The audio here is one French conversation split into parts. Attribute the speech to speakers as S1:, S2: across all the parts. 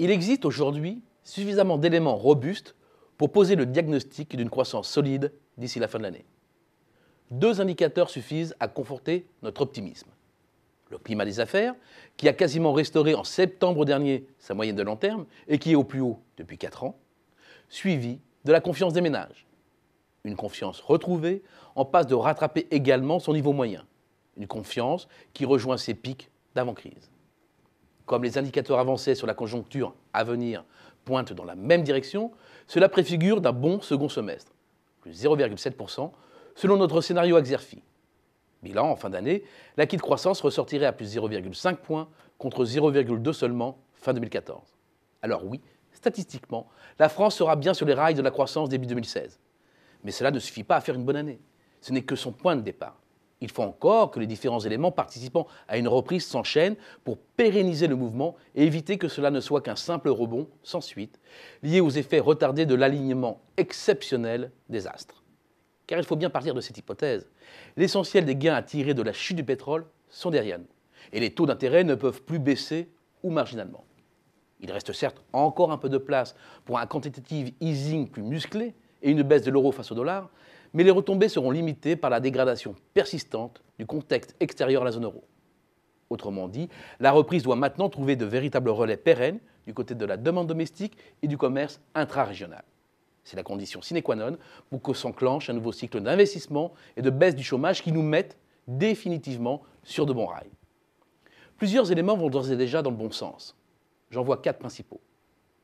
S1: Il existe aujourd'hui suffisamment d'éléments robustes pour poser le diagnostic d'une croissance solide d'ici la fin de l'année. Deux indicateurs suffisent à conforter notre optimisme. Le climat des affaires, qui a quasiment restauré en septembre dernier sa moyenne de long terme et qui est au plus haut depuis 4 ans, suivi de la confiance des ménages. Une confiance retrouvée en passe de rattraper également son niveau moyen. Une confiance qui rejoint ses pics d'avant-crise. Comme les indicateurs avancés sur la conjoncture à venir pointent dans la même direction, cela préfigure d'un bon second semestre, plus 0,7% selon notre scénario Axerfi. Bilan, en fin d'année, l'acquis de croissance ressortirait à plus 0,5 points contre 0,2 seulement fin 2014. Alors oui, statistiquement, la France sera bien sur les rails de la croissance début 2016. Mais cela ne suffit pas à faire une bonne année. Ce n'est que son point de départ. Il faut encore que les différents éléments participant à une reprise s'enchaînent pour pérenniser le mouvement et éviter que cela ne soit qu'un simple rebond sans suite, lié aux effets retardés de l'alignement exceptionnel des astres. Car il faut bien partir de cette hypothèse. L'essentiel des gains à tirer de la chute du pétrole sont derrière nous. Et les taux d'intérêt ne peuvent plus baisser ou marginalement. Il reste certes encore un peu de place pour un quantitative easing plus musclé et une baisse de l'euro face au dollar, mais les retombées seront limitées par la dégradation persistante du contexte extérieur à la zone euro. Autrement dit, la reprise doit maintenant trouver de véritables relais pérennes du côté de la demande domestique et du commerce intra-régional. C'est la condition sine qua non pour que s'enclenche un nouveau cycle d'investissement et de baisse du chômage qui nous mette définitivement sur de bons rails. Plusieurs éléments vont d'ores et déjà dans le bon sens. J'en vois 4 principaux.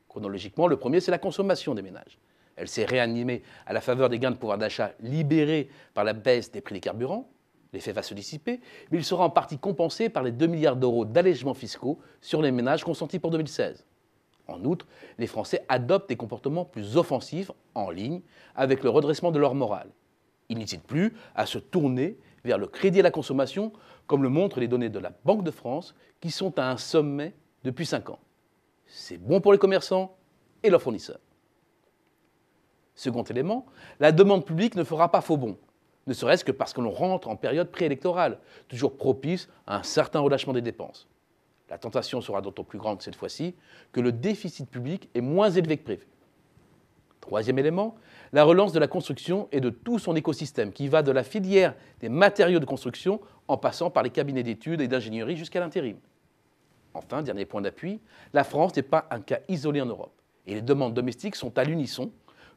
S1: Chronologiquement, le premier, c'est la consommation des ménages. Elle s'est réanimée à la faveur des gains de pouvoir d'achat libérés par la baisse des prix des carburants. L'effet va se dissiper, mais il sera en partie compensé par les 2 milliards d'euros d'allègements fiscaux sur les ménages consentis pour 2016. En outre, les Français adoptent des comportements plus offensifs en ligne avec le redressement de leur morale. Ils n'hésitent plus à se tourner vers le crédit à la consommation, comme le montrent les données de la Banque de France, qui sont à un sommet depuis 5 ans. C'est bon pour les commerçants et leurs fournisseurs. Second élément, la demande publique ne fera pas faux bond, ne serait-ce que parce que l'on rentre en période préélectorale, toujours propice à un certain relâchement des dépenses. La tentation sera d'autant plus grande cette fois-ci que le déficit public est moins élevé que prévu. Troisième élément, la relance de la construction et de tout son écosystème qui va de la filière des matériaux de construction en passant par les cabinets d'études et d'ingénierie jusqu'à l'intérim. Enfin, dernier point d'appui, la France n'est pas un cas isolé en Europe et les demandes domestiques sont à l'unisson,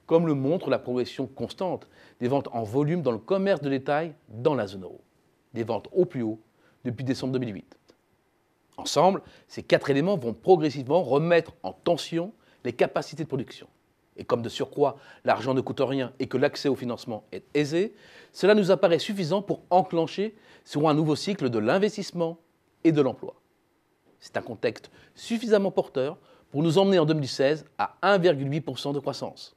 S1: comme le montre la progression constante des ventes en volume dans le commerce de détail dans la zone euro. Des ventes au plus haut depuis décembre 2008. Ensemble, ces 4 éléments vont progressivement remettre en tension les capacités de production. Et comme de surcroît, l'argent ne coûte rien et que l'accès au financement est aisé, cela nous apparaît suffisant pour enclencher sur un nouveau cycle de l'investissement et de l'emploi. C'est un contexte suffisamment porteur pour nous emmener en 2016 à 1,8% de croissance.